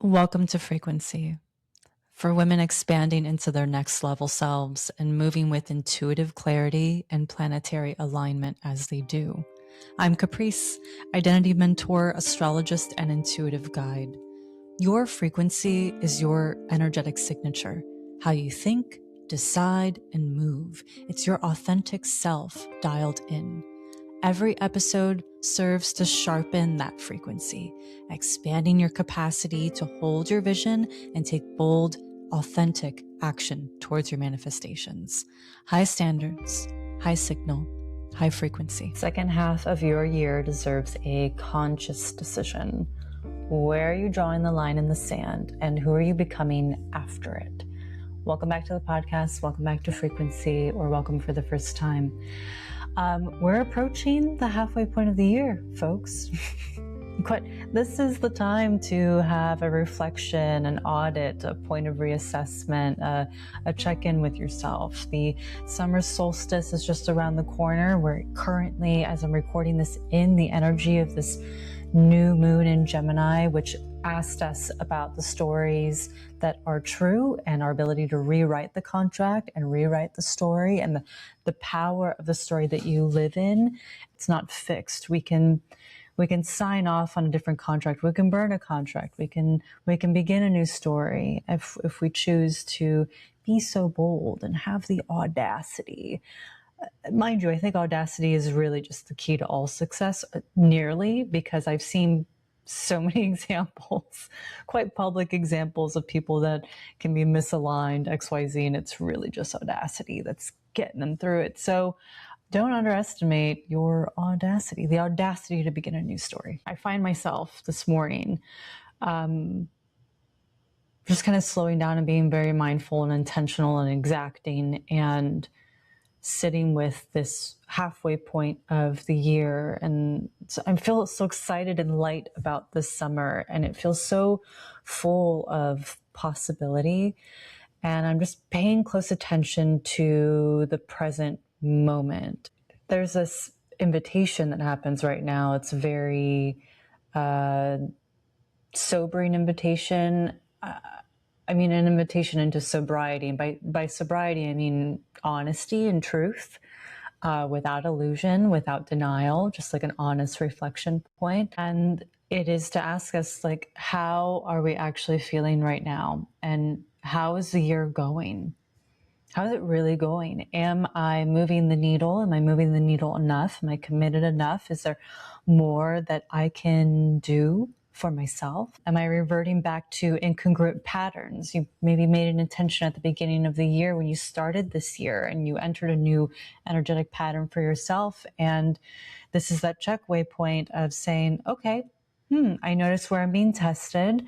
Welcome to Frequency, for women expanding into their next level selves and moving with intuitive clarity and planetary alignment as they do. I'm Caprice, identity mentor, astrologist, and intuitive guide. Your frequency is your energetic signature, how you think, decide, and move. It's your authentic self dialed in. Every episode serves to sharpen that frequency, expanding your capacity to hold your vision and take bold, authentic action towards your manifestations. High standards, high signal, high frequency. Second half of your year deserves a conscious decision. Where are you drawing the line in the sand, and who are you becoming after it? Welcome back to the podcast. Welcome back to Frequency, or welcome for the first time. We're approaching the halfway point of the year, folks. But this is the time to have a reflection, an audit, a point of reassessment, a check-in with yourself. The summer solstice is just around the corner. We're currently, as I'm recording this, in the energy of this new moon in Gemini, which asked us about the stories that are true and our ability to rewrite the contract and rewrite the story and the power of the story that you live in. It's not fixed. We can sign off on a different contract. We can burn a contract. We can begin a new story if we choose to be so bold and have the audacity. Mind you, I think audacity is really just the key to all success, nearly, because I've seen so many examples, quite public examples of people that can be misaligned, XYZ, and it's really just audacity that's getting them through it. So don't underestimate your audacity, the audacity to begin a new story. I find myself this morning just kind of slowing down and being very mindful and intentional and exacting and sitting with this halfway point of the year. And so I feel so excited and light about this summer, and it feels so full of possibility. And I'm just paying close attention to the present moment. There's this invitation that happens right now. It's a very sobering invitation. An invitation into sobriety. And by sobriety, I mean honesty and truth, without illusion, without denial, just like an honest reflection point. And it is to ask us, like, how are we actually feeling right now? And how is the year going? How is it really going? Am I moving the needle? Am I moving the needle enough? Am I committed enough? Is there more that I can do for myself? Am I reverting back to incongruent patterns? You maybe made an intention at the beginning of the year when you started this year and you entered a new energetic pattern for yourself. And this is that check waypoint of saying, okay, I notice where I'm being tested,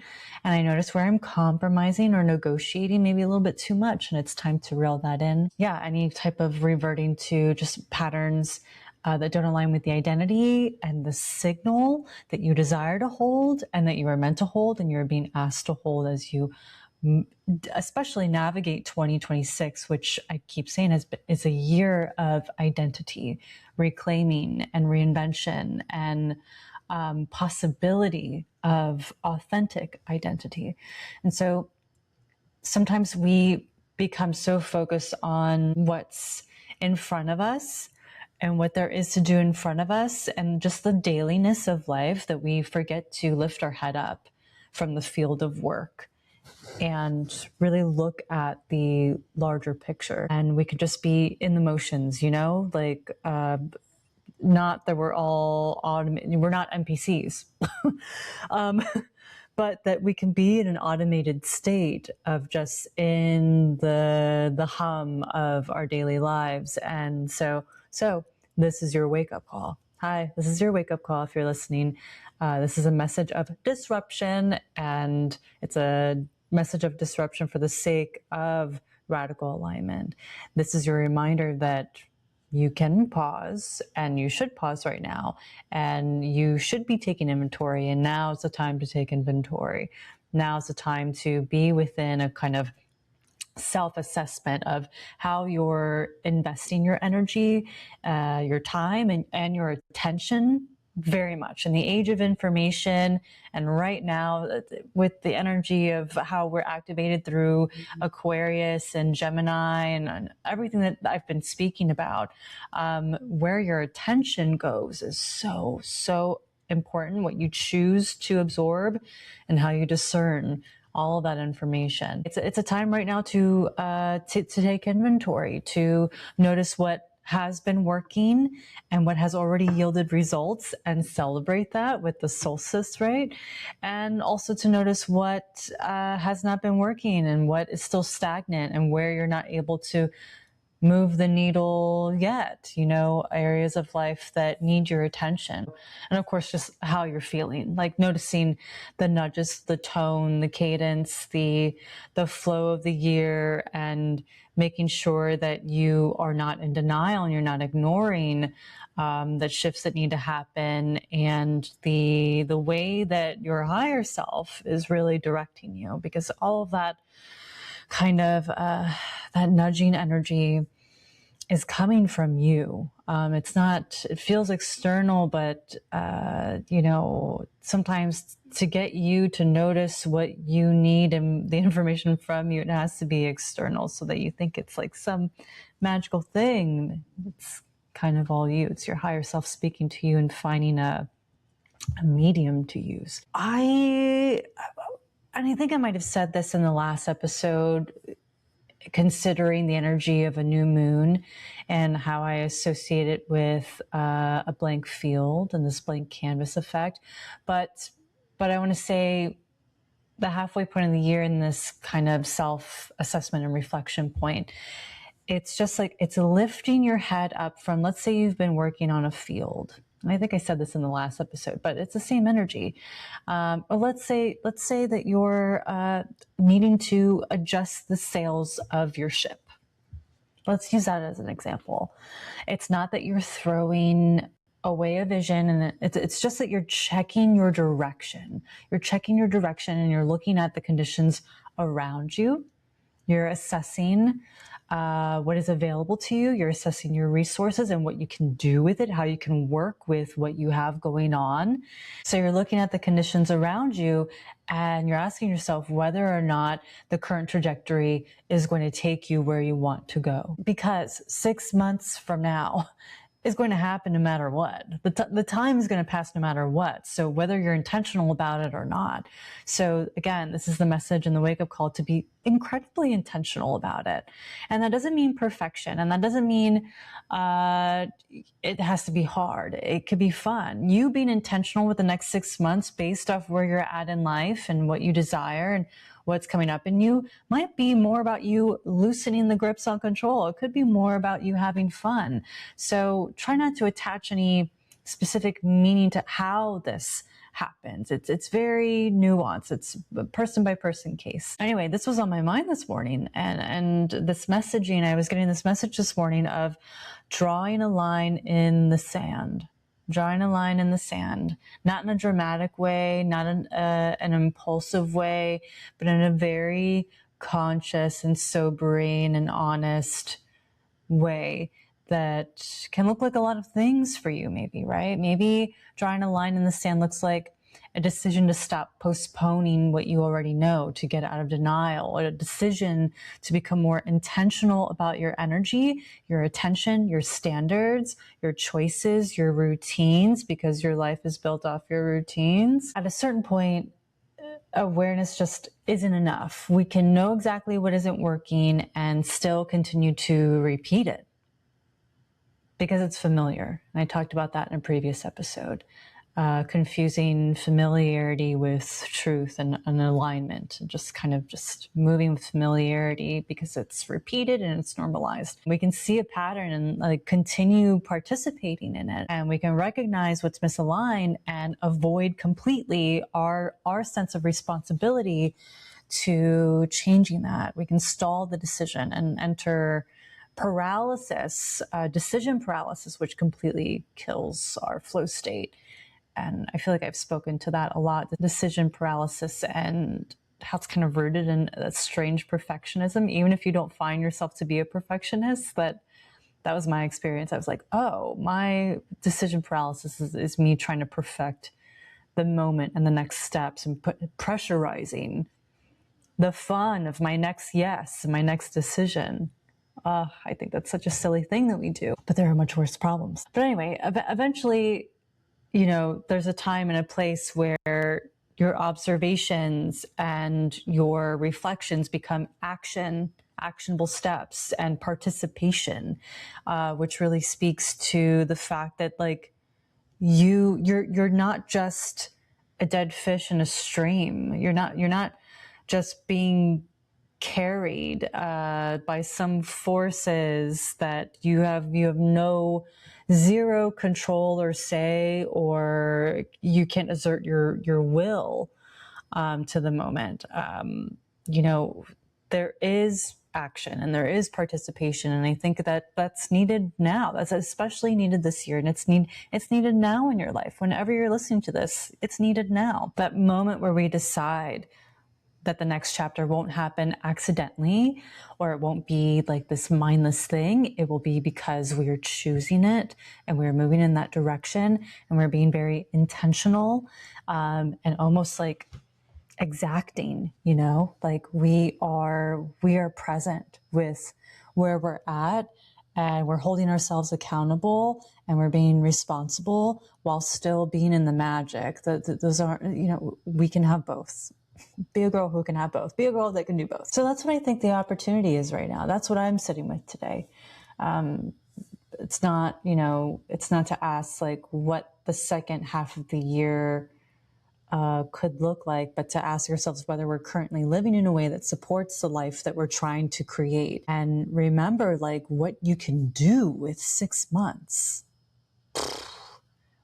and I notice where I'm compromising or negotiating maybe a little bit too much, and it's time to reel that in. Yeah, any type of reverting to just patterns that don't align with the identity and the signal that you desire to hold and that you are meant to hold and you're being asked to hold as you especially navigate 2026, which I keep saying is a year of identity, reclaiming and reinvention and possibility of authentic identity. And so sometimes we become so focused on what's in front of us and what there is to do in front of us and just the dailiness of life that we forget to lift our head up from the field of work and really look at the larger picture. And we could just be in the motions, like not that we're all automated, we're not NPCs, but that we can be in an automated state of just in the hum of our daily lives. And so this is your wake-up call. Hi, this is your wake-up call if you're listening. This is a message of disruption, and it's a message of disruption for the sake of radical alignment. This is your reminder that you can pause, and you should pause right now, and you should be taking inventory, and now's the time to take inventory. Now's the time to be within a kind of self-assessment of how you're investing your energy, your time, and your attention very much in the age of information. And right now, with the energy of how we're activated through Aquarius and Gemini and everything that I've been speaking about, where your attention goes is so, so important. What you choose to absorb and how you discern all of that information. It's a time right now to take inventory, to notice what has been working and what has already yielded results, and celebrate that with the solstice, right? And also to notice what has not been working and what is still stagnant and where you're not able to move the needle yet, areas of life that need your attention. And of course, just how you're feeling, like noticing the nudges, the tone, the cadence, the flow of the year, and making sure that you are not in denial and you're not ignoring the shifts that need to happen, and the way that your higher self is really directing you, because all of that kind of that nudging energy is coming from you. It feels external, but, sometimes to get you to notice what you need and the information from you, it has to be external, so that you think it's like some magical thing. It's kind of all you. It's your higher self speaking to you and finding a medium to use. And I think I might have said this in the last episode, considering the energy of a new moon and how I associate it with a blank field and this blank canvas effect. But I want to say the halfway point of the year, in this kind of self-assessment and reflection point, it's just like it's lifting your head up from, let's say you've been working on a field. And I think I said this in the last episode, but it's the same energy. Or let's say that you're needing to adjust the sails of your ship. Let's use that as an example. It's not that you're throwing away a vision, and it's just that you're checking your direction. You're checking your direction, and you're looking at the conditions around you. You're assessing what is available to you. You're assessing your resources and what you can do with it, how you can work with what you have going on. So you're looking at the conditions around you, and you're asking yourself whether or not the current trajectory is going to take you where you want to go. Because 6 months from now is going to happen no matter what. The time is going to pass no matter what. So whether you're intentional about it or not. So again, this is the message and the wake-up call to be incredibly intentional about it. And that doesn't mean perfection. And that doesn't mean it has to be hard. It could be fun. You being intentional with the next 6 months based off where you're at in life and what you desire and what's coming up in you might be more about you loosening the grips on control. It could be more about you having fun. So try not to attach any specific meaning to how this happens. It's very nuanced. It's a person by person case. Anyway, this was on my mind this morning, and this messaging, I was getting this message this morning of drawing a line in the sand. Drawing a line in the sand, not in a dramatic way, not in an impulsive way, but in a very conscious and sobering and honest way that can look like a lot of things for you, maybe, right? Maybe drawing a line in the sand looks like a decision to stop postponing what you already know, to get out of denial, or a decision to become more intentional about your energy, your attention, your standards, your choices, your routines, because your life is built off your routines. At a certain point, awareness just isn't enough. We can know exactly what isn't working and still continue to repeat it because it's familiar. And I talked about that in a previous episode. Confusing familiarity with truth and alignment, and just moving with familiarity because it's repeated and it's normalized. We can see a pattern and continue participating in it, and we can recognize what's misaligned and avoid completely our sense of responsibility to changing that. We can stall the decision and enter paralysis, decision paralysis, which completely kills our flow state. And I feel like I've spoken to that a lot, the decision paralysis, and how it's kind of rooted in a strange perfectionism. Even if you don't find yourself to be a perfectionist, that That was my experience. I was like, oh, my decision paralysis is me trying to perfect the moment and the next steps and pressurizing the fun of my next yes, my next decision. I think that's such a silly thing that we do, but there are much worse problems. But anyway, eventually, there's a time and a place where your observations and your reflections become actionable steps and participation, which really speaks to the fact that like you're not just a dead fish in a stream. You're not just being carried by some forces that you have no zero control or say, or you can't exert your will to the moment. There is action and there is participation, and I think that that's needed now. That's especially needed this year, and it's needed now in your life. Whenever you're listening to this, it's needed now. That moment where we decide that the next chapter won't happen accidentally, or it won't be like this mindless thing. It will be because we are choosing it and we're moving in that direction, and we're being very intentional and almost like exacting, like we are present with where we're at, and we're holding ourselves accountable, and we're being responsible while still being in the magic. Those aren't, we can have both. Be a girl who can have both. Be a girl that can do both. So that's what I think the opportunity is right now. That's what I'm sitting with today. It's not to ask like what the second half of the year could look like, but to ask yourselves whether we're currently living in a way that supports the life that we're trying to create. And remember like what you can do with 6 months.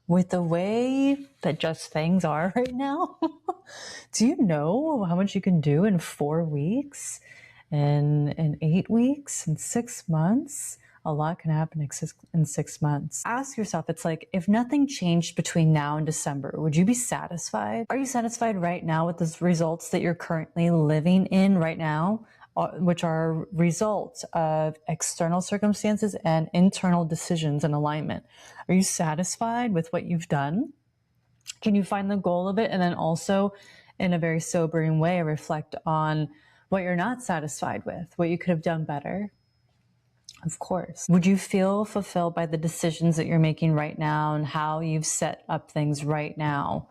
With the way that just things are right now, do you know how much you can do in 4 weeks, in 8 weeks, in 6 months? A lot can happen in 6 months. Ask yourself, it's like, if nothing changed between now and December, would you be satisfied? Are you satisfied right now with the results that you're currently living in right now? Which are results of external circumstances and internal decisions and alignment. Are you satisfied with what you've done? Can you find the goal of it? And then also, in a very sobering way, reflect on what you're not satisfied with, what you could have done better. Of course. Would you feel fulfilled by the decisions that you're making right now and how you've set up things right now?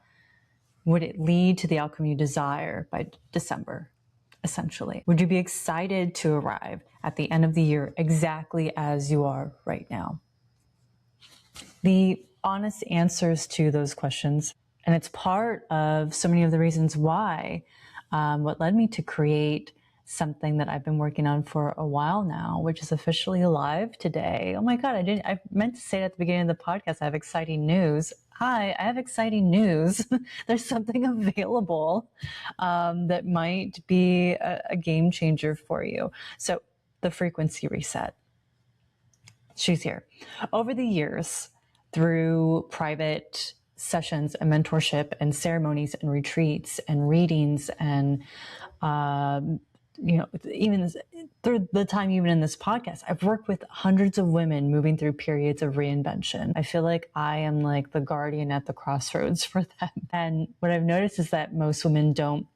Would it lead to the outcome you desire by December? Essentially, would you be excited to arrive at the end of the year exactly as you are right now? The honest answers to those questions, and it's part of so many of the reasons why, what led me to create something that I've been working on for a while now, which is officially live today. Oh my God, I meant to say it at the beginning of the podcast. I have exciting news. Hi, I have exciting news. There's something available that might be a game changer for you. So the frequency reset. She's here. Over the years, through private sessions and mentorship and ceremonies and retreats and readings and even through the time, even in this podcast, I've worked with hundreds of women moving through periods of reinvention. I feel like I am like the guardian at the crossroads for them. And what I've noticed is that most women don't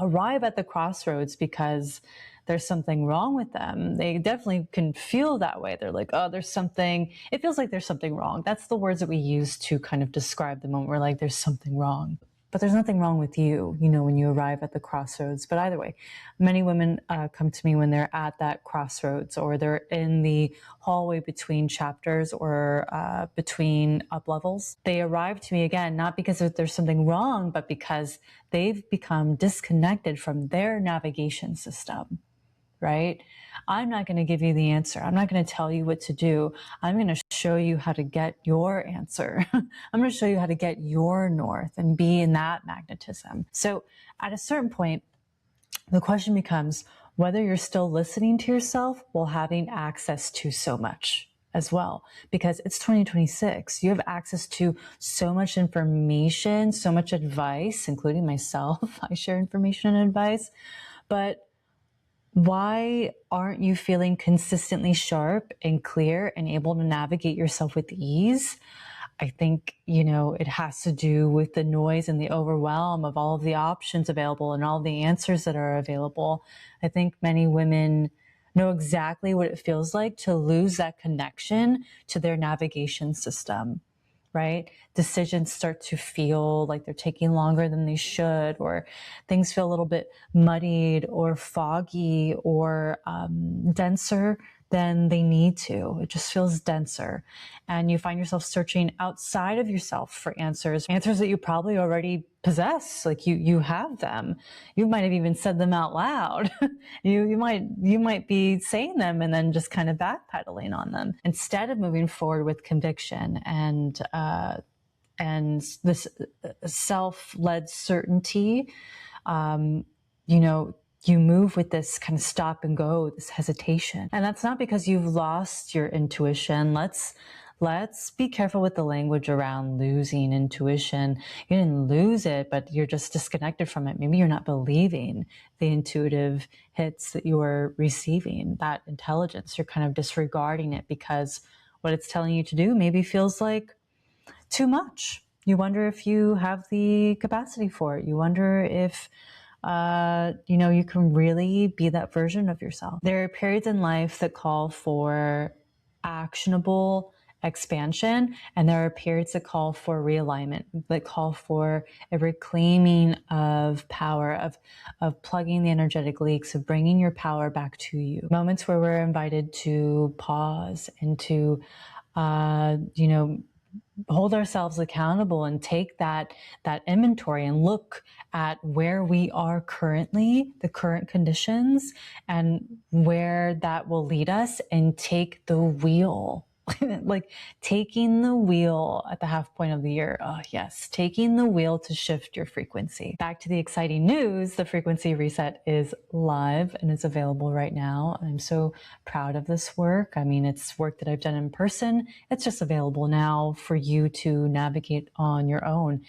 arrive at the crossroads because there's something wrong with them. They definitely can feel that way. They're like, oh, it feels like there's something wrong. That's the words that we use to kind of describe the moment. We're like, there's something wrong. But there's nothing wrong with you, when you arrive at the crossroads. But either way, many women come to me when they're at that crossroads, or they're in the hallway between chapters or between up levels. They arrive to me again, not because there's something wrong, but because they've become disconnected from their navigation system, right? I'm not going to give you the answer. I'm not going to tell you what to do. I'm going to show you how to get your answer. I'm going to show you how to get your north and be in that magnetism. So at a certain point, the question becomes whether you're still listening to yourself while having access to so much as well, because it's 2026. You have access to so much information, so much advice, including myself. I share information and advice, but Why aren't you feeling consistently sharp and clear and able to navigate yourself with ease? I think, it has to do with the noise and the overwhelm of all of the options available and all the answers that are available. I think many women know exactly what it feels like to lose that connection to their navigation system, right? Decisions start to feel like they're taking longer than they should, or things feel a little bit muddied or foggy or denser than they need to. It just feels denser. And you find yourself searching outside of yourself for answers that you probably already possess. Like you have them. You might have even said them out loud. you might be saying them and then just kind of backpedaling on them instead of moving forward with conviction and this self-led certainty. You move with this kind of stop and go, this hesitation. And that's not because you've lost your intuition. Let's be careful with the language around losing intuition. You didn't lose it, but you're just disconnected from it. Maybe you're not believing the intuitive hits that you are receiving, that intelligence. You're kind of disregarding it because what it's telling you to do maybe feels like too much. You wonder if you have the capacity for it. You wonder if you can really be that version of yourself. There are periods in life that call for actionable expansion, and there are periods that call for realignment, that call for a reclaiming of power, of plugging the energetic leaks, of bringing your power back to you. Moments where we're invited to pause and to, hold ourselves accountable and take that inventory and look at where we are currently, the current conditions, and where that will lead us, and take the wheel. Like taking the wheel at the half point of the year. Oh yes, taking the wheel to shift your frequency. Back to the exciting news, the Frequency Reset is live and is available right now. I'm so proud of this work. I mean, it's work that I've done in person. It's just available now for you to navigate on your own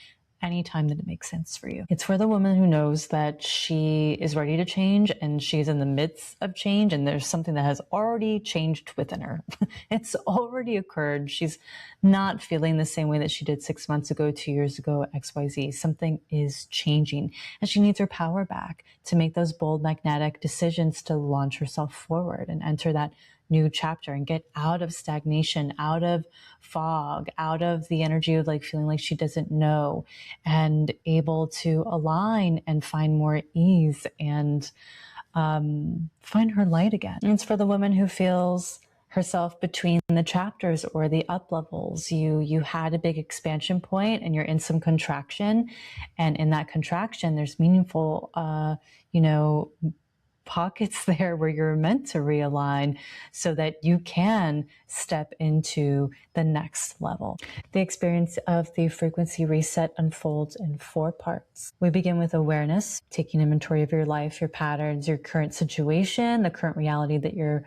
anytime that it makes sense for you. It's for the woman who knows that she is ready to change and she's in the midst of change, and there's something that has already changed within her. It's already occurred. She's not feeling the same way that she did 6 months ago, 2 years ago, XYZ. Something is changing, and she needs her power back to make those bold, magnetic decisions to launch herself forward and enter that new chapter and get out of stagnation, out of fog, out of the energy of like feeling like she doesn't know, and able to align and find more ease and find her light again. And it's for the woman who feels herself between the chapters or the up levels. You had a big expansion point and you're in some contraction, and in that contraction there's meaningful pockets there where you're meant to realign so that you can step into the next level. The experience of the Frequency Reset unfolds in 4 parts. We begin with awareness, taking inventory of your life, your patterns, your current situation, the current reality that you're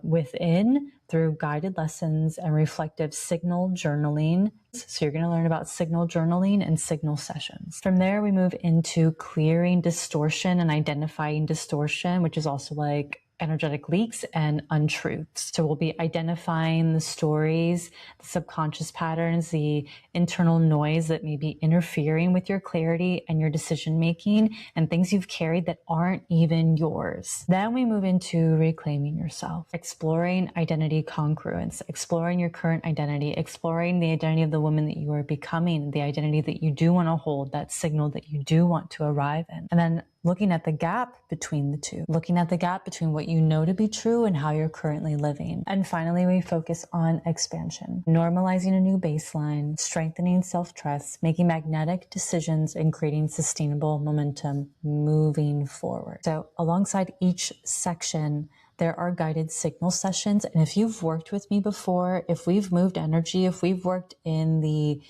within, through guided lessons and reflective signal journaling. So you're going to learn about signal journaling and signal sessions. From there, we move into clearing distortion and identifying distortion, which is also like energetic leaks and untruths. So we'll be identifying the stories, the subconscious patterns, the internal noise that may be interfering with your clarity and your decision making, and things you've carried that aren't even yours. Then we move into reclaiming yourself, exploring identity congruence, exploring your current identity, exploring the identity of the woman that you are becoming, the identity that you do want to hold, that signal that you do want to arrive in. And then looking at the gap between the two, looking at the gap between what you know to be true and how you're currently living. And finally, we focus on expansion, normalizing a new baseline, strengthening self-trust, making magnetic decisions, and creating sustainable momentum moving forward. So alongside each section, there are guided signal sessions. And if you've worked with me before, if we've moved energy, if we've worked in the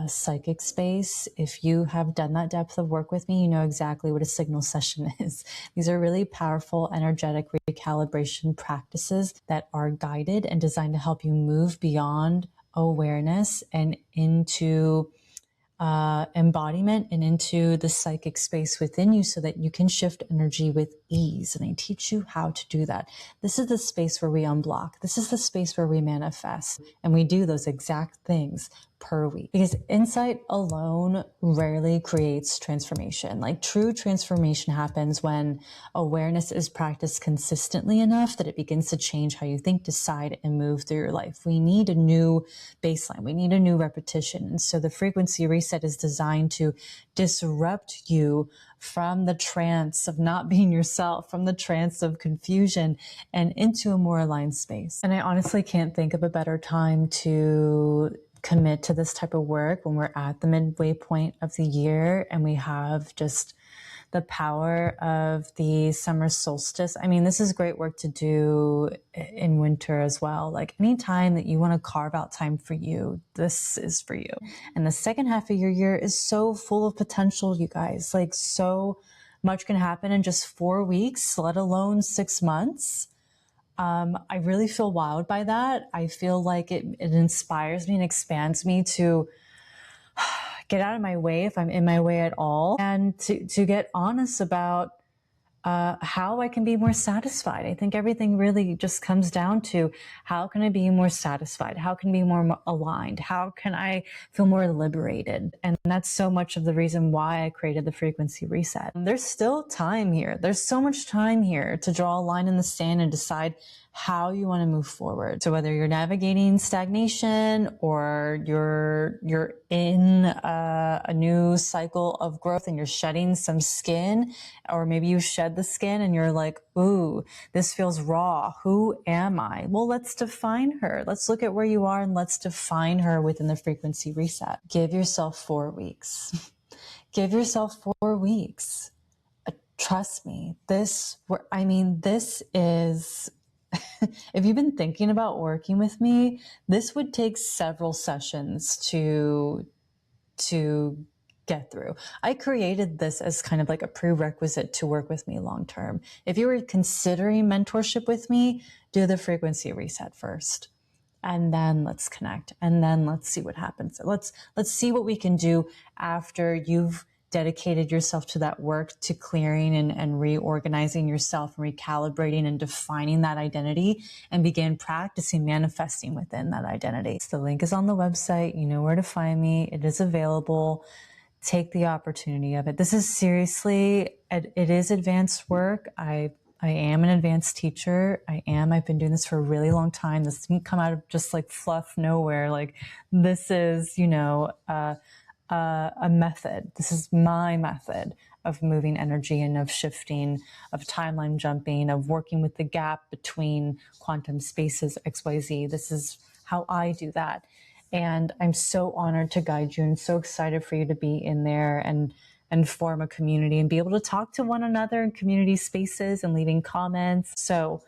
psychic space, if you have done that depth of work with me, you know exactly what a signal session is. These are really powerful, energetic recalibration practices that are guided and designed to help you move beyond awareness and into embodiment and into the psychic space within you so that you can shift energy with ease, and I teach you how to do that. This is the space where we unblock. This is the space where we manifest, and we do those exact things per week, because insight alone rarely creates transformation. Like, true transformation happens when awareness is practiced consistently enough that it begins to change how you think, decide, and move through your life. We need a new baseline. We need a new repetition. And so the frequency reset is designed to disrupt you from the trance of not being yourself, from the trance of confusion, and into a more aligned space. And I honestly can't think of a better time to commit to this type of work when we're at the midway point of the year and we have just the power of the summer solstice. I mean, this is great work to do in winter as well. Like, anytime that you want to carve out time for you, this is for you. And the second half of your year is so full of potential, you guys. Like, so much can happen in just 4 weeks, let alone 6 months. I really feel wowed by that. I feel like it inspires me and expands me to get out of my way if I'm in my way at all, and to get honest about how I can be more satisfied. I think everything really just comes down to, how can I be more satisfied? How can I be more aligned? How can I feel more liberated? And that's so much of the reason why I created the frequency reset. There's still time here. There's so much time here to draw a line in the sand and decide how you want to move forward. So whether you're navigating stagnation or you're in a new cycle of growth and you're shedding some skin, or maybe you shed the skin and you're like, ooh, this feels raw. Who am I? Well, let's define her. Let's look at where you are and let's define her within the frequency reset. Give yourself 4 weeks. Give yourself 4 weeks. Trust me, this is, if you've been thinking about working with me, this would take several sessions to get through. I created this as kind of like a prerequisite to work with me long term. If you were considering mentorship with me, do the frequency reset first, and then let's connect, and then let's see what happens. Let's see what we can do after you've dedicated yourself to that work, to clearing and reorganizing yourself and recalibrating and defining that identity, and begin practicing manifesting within that identity. So the link is on the website. You know where to find me. It is available. Take the opportunity of it. This is seriously, it is advanced work. I am an advanced teacher. I've been doing this for a really long time. This didn't come out of just like fluff nowhere. Like, this is, a method. This is my method of moving energy and of shifting, of timeline jumping, of working with the gap between quantum spaces, XYZ. This is how I do that. And I'm so honored to guide you and so excited for you to be in there and form a community and be able to talk to one another in community spaces and leaving comments. So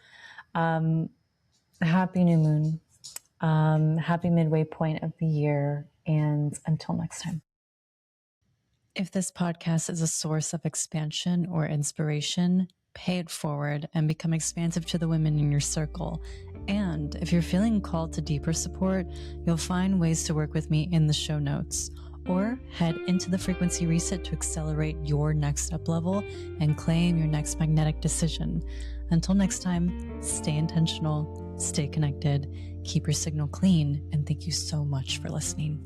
happy new moon. Happy midway point of the year. And until next time. If this podcast is a source of expansion or inspiration, pay it forward and become expansive to the women in your circle. And if you're feeling called to deeper support, you'll find ways to work with me in the show notes, or head into the frequency reset to accelerate your next up level and claim your next magnetic decision. Until next time, stay intentional, stay connected, keep your signal clean, and thank you so much for listening.